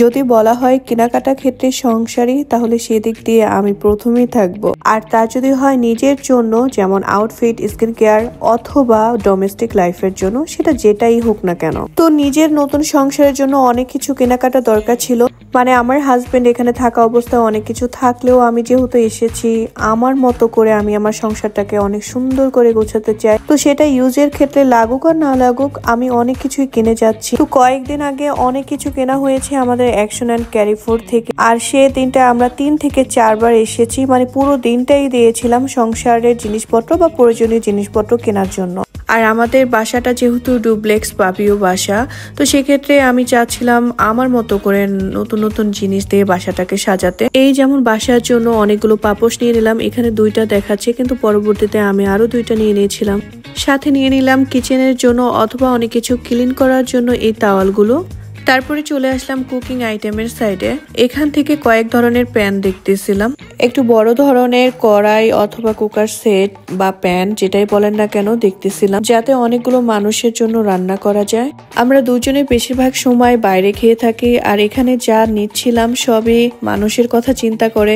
যদি বলা হয় কেনাকাটা ক্ষেত্রে সংসারী, তাহলে সেদিক দিয়ে আমি প্রথমেই থাকবো। আর তা যদি হয় নিজের জন্য, যেমন আউটফিট, স্কিন কেয়ার অথবা ডোমেস্টিক লাইফের জন্য, সেটা যেটাই হোক না কেন। তো নিজের নতুন সংসারের জন্য অনেক কিছু কেনাকাটা দরকার ছিল। মানে আমার হাজবেন্ড এখানে থাকা অবস্থায় অনেক কিছু থাকলেও আমি যেহেতু এসেছি, আমার মতো করে আমি আমার সংসারটাকে অনেক সুন্দর করে গোছাতে চাই। তো সেটা ইউজের ক্ষেত্রে লাগুক আর না লাগুক, আমি অনেক কিছুই কিনে যাচ্ছি। তো কয়েকদিন আগে অনেক কিছু কেনা হয়েছে আমাদের অ্যাকশন অ্যান্ড ক্যারিফোর থেকে। আর সে দিনটা আমরা 3 থেকে 4 বার এসেছি। মানে পুরো দিনটাই দিয়েছিলাম সংসারের জিনিসপত্র বা প্রয়োজনীয় জিনিসপত্র কেনার জন্য। আর আমাদের বাসাটা যেহেতু ডুপ্লেক্স পাপিও বাসা, তো সেক্ষেত্রে আমি চাচ্ছিলাম আমার মতো করে নতুন নতুন জিনিস দিয়ে বাসাটাকে সাজাতে। এই যেমন বাসার জন্য অনেকগুলো পাপোশ নিয়ে নিলাম, এখানে 2টা দেখাচ্ছে, কিন্তু পরবর্তীতে আমি আরো 2টা নিয়ে নিয়েছিলাম। সাথে নিয়ে নিলাম কিচেনের জন্য অথবা অনেক কিছু ক্লিন করার জন্য এই তাওয়ালগুলো। তারপরে চলে আসলাম কুকিং আইটেমের সাইডে। এখান থেকে কয়েক ধরনের প্যান দেখতেছিলাম, একটু বড় ধরনের কড়াই অথবা কুকার সেট বা প্যান যেটাই বলেন না কেন দেখতেছিলাম, যাতে অনেকগুলো মানুষের জন্য রান্না করা যায়। আমরা দুজনে বেশিরভাগ সময় বাইরে খেয়ে থাকি, আর এখানে যা নিচ্ছিলাম সবই মানুষের কথা চিন্তা করে,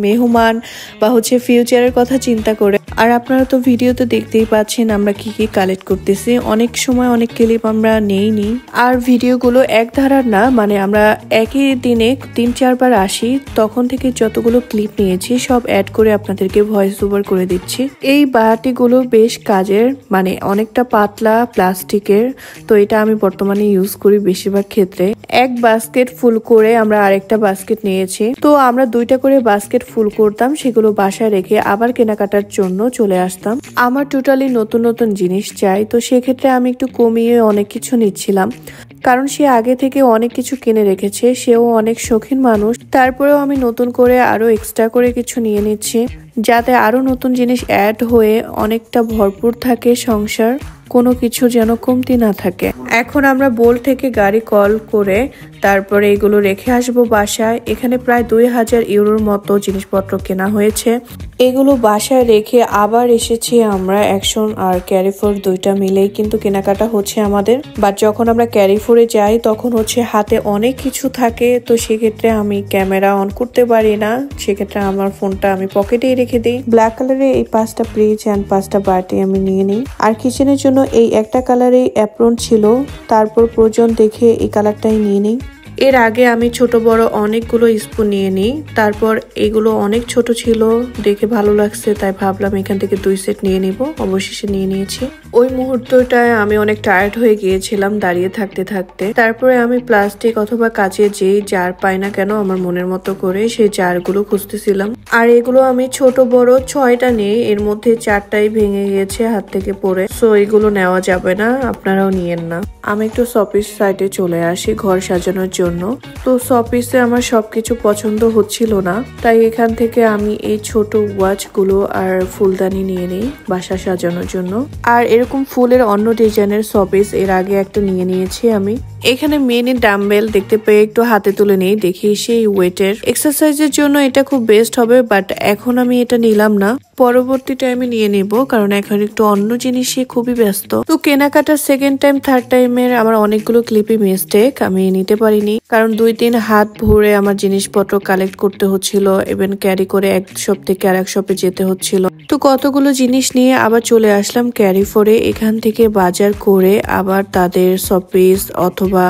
মেহমান বা ফিউচারের কথা চিন্তা করে। আর আপনারা তো ভিডিওতে দেখতেই পাচ্ছেন আমরা কি কি কালেক্ট করতেছি। অনেক সময় অনেক ক্লিপ আমরা নেইনি, আর ভিডিওগুলো এক ধারার না, মানে আমরা একই দিনে 3-4 বার আসি, তখন থেকে যতগুলো ক্লিপ নিয়েছি সব অ্যাড করে আপনাদেরকে ভয়েস ওভার করে দিচ্ছি। এই বাটিগুলো বেশ কাজের, মানে অনেকটা পাতলা প্লাস্টিকের। তো এটা আমি বর্তমানে ইউজ করি বেশিরভাগ ক্ষেত্রে। এক বাস্কেট ফুল করে আমরা আরেকটা বাস্কেট নিয়েছি। তো আমরা 2টা করে বাস্কেট ফুল করতাম, সেগুলো বাসায় রেখে আবার কেনাকাটার জন্য চলে আসতাম। আমার টোটালি নতুন নতুন জিনিস চাই, তো সেক্ষেত্রে আমি একটু কমিয়ে অনেক কিছু নিচ্ছিলাম, কারণ সে আগে থেকে অনেক কিছু কিনে রেখেছে, সেও অনেক শৌখিন মানুষ। তারপরেও আমি নতুন করে আরো এক্সট্রা করে কিছু নিয়ে নিচ্ছি, যাতে আরো নতুন জিনিস অ্যাড হয়ে অনেকটা ভরপুর থাকে সংসার, কোনো কিছু যেন কমতি না থাকে। এখন আমরা বোল থেকে গাড়ি কল করে তারপরে এগুলো রেখে আসবো বাসায়। এখানে প্রায় 2000 ইউরোর মতো জিনিসপত্র কেনা হয়েছে। এগুলো বাসায় রেখে আবার এসেছি আমরা অ্যাকশন আর ক্যারিফোর 2টা মিলেই কিন্তু কেনাকাটা হচ্ছে আমাদের। বাট যখন আমরা ক্যারিফোরে যাই তখন হাতে অনেক কিছু থাকে, তো সেক্ষেত্রে আমি ক্যামেরা অন করতে পারি না, সেক্ষেত্রে আমার ফোনটা আমি পকেটেই রেখে দিই। ব্ল্যাক কালারের এই 5টা ফ্রিজ অ্যান্ড 5টা বাটি আমি নিয়ে নিই। আর কিচেনের জন্য এই একটা কালারের অ্যাপ্রন ছিল, তারপর প্রয়োজন দেখে এই কালারটাই নিয়ে নিই। এর আগে আমি ছোট বড় অনেকগুলো স্পুন নিয়ে নিই, তারপর এগুলো অনেক ছোট ছিল, দেখে ভালো লাগছে, তাই ভাবলাম এখান থেকে 2 সেট নিয়ে নিব। অবশেষে নিয়ে নিয়েছি। ওই মুহূর্তটায় আমি অনেক টায়ার্ড হয়ে গিয়েছিলাম দাঁড়িয়ে থাকতে থাকতে। তারপরে আমি প্লাস্টিক অথবা কাচের যেই জার পাই না কেন আমার মনের মতো করে, সেই জারগুলো খুঁজতেছিলাম। আর এগুলো আমি ছোট বড় 6টা নেই, এর মধ্যে 4টাই ভেঙে গিয়েছে হাত থেকে পড়ে, সো এগুলো নেওয়া যাবে না, আপনারাও নিয়েন না। আমি একটু শপিস সাইডে চলে আসি ঘর সাজানোর জন্য। তো শপিসে আমার সবকিছু পছন্দ হচ্ছিল না, তাই এখান থেকে আমি এই ছোট ওয়াচ গুলো আর ফুলদানি নিয়ে নিই বাসা সাজানোর জন্য। আর এরকম ফুলের অন্য ডিজাইনের শপিস এর আগে একটা নিয়ে নিয়েছি আমি। এখানে মিনি ডাম্বেল দেখতে পেয়ে একটু হাতে তুলে নেই, দেখি সেই ওয়েটের এক্সারসাইজের জন্য এটা খুব বেস্ট হবে, বাট এখন আমি এটা নিলাম না, পরবর্তী টাইমে নিয়ে নিব, কারণ এখন একটু অন্য জিনিসে খুবই ব্যস্ত। তো কেনাকাটার সেকেন্ড টাইম থার্ড টাইমের আমার অনেকগুলো ক্লিপই মিস্টেক, আমি নিতে পারিনি, কারণ 2-3 হাত ভরে আমার জিনিসপত্র কালেক্ট করতে হচ্ছিল, ইভেন ক্যারি করে এক শপ থেকে আরেক শপে যেতে হচ্ছিল। তো কতগুলো জিনিস নিয়ে আবার চলে আসলাম ক্যারিফোরে। এখান থেকে বাজার করে আবার তাদের শপিস অথবা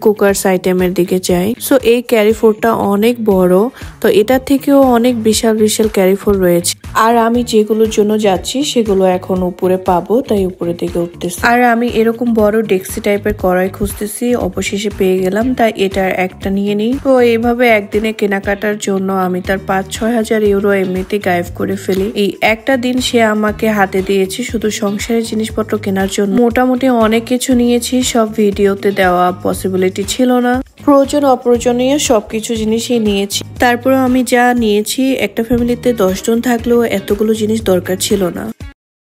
কুকার্স আইটেমের দিকে যাই। সো এই ক্যারিফোরটা অনেক বড়, তো এটার থেকেও অনেক বিশাল বিশাল ক্যারিফোর রয়েছে। আর আমি যেগুলোর জন্য যাচ্ছি সেগুলো এখন উপরে পাবো, তাই উপরে দিকে উঠতেছি। আর আমি এরকম বড় ডেক্সি টাইপের কড়াই খুঁজতেছি, অবশেষে পেয়ে গেলাম, তাই এটার একটা নিয়ে নিই। তো এইভাবে একদিনে কেনাকাটার জন্য আমি তার 5-6 হাজার ইউরো এমনিতে গায়েব করে ফেলি। এই একটা দিন সে আমাকে হাতে দিয়েছি শুধু সংসারের জিনিসপত্র কেনার জন্য। মোটামুটি অনেক কিছু নিয়েছি, সব ভিডিওতে দেওয়া পসিবিলিটি ছিল না, প্রয়োজন অপ্রয়োজনীয় সবকিছু জিনিসই নিয়েছি। তারপরে আমি যা নিয়েছি, একটা ফ্যামিলিতে 10 জন থাকলেও এতগুলো জিনিস দরকার ছিল না।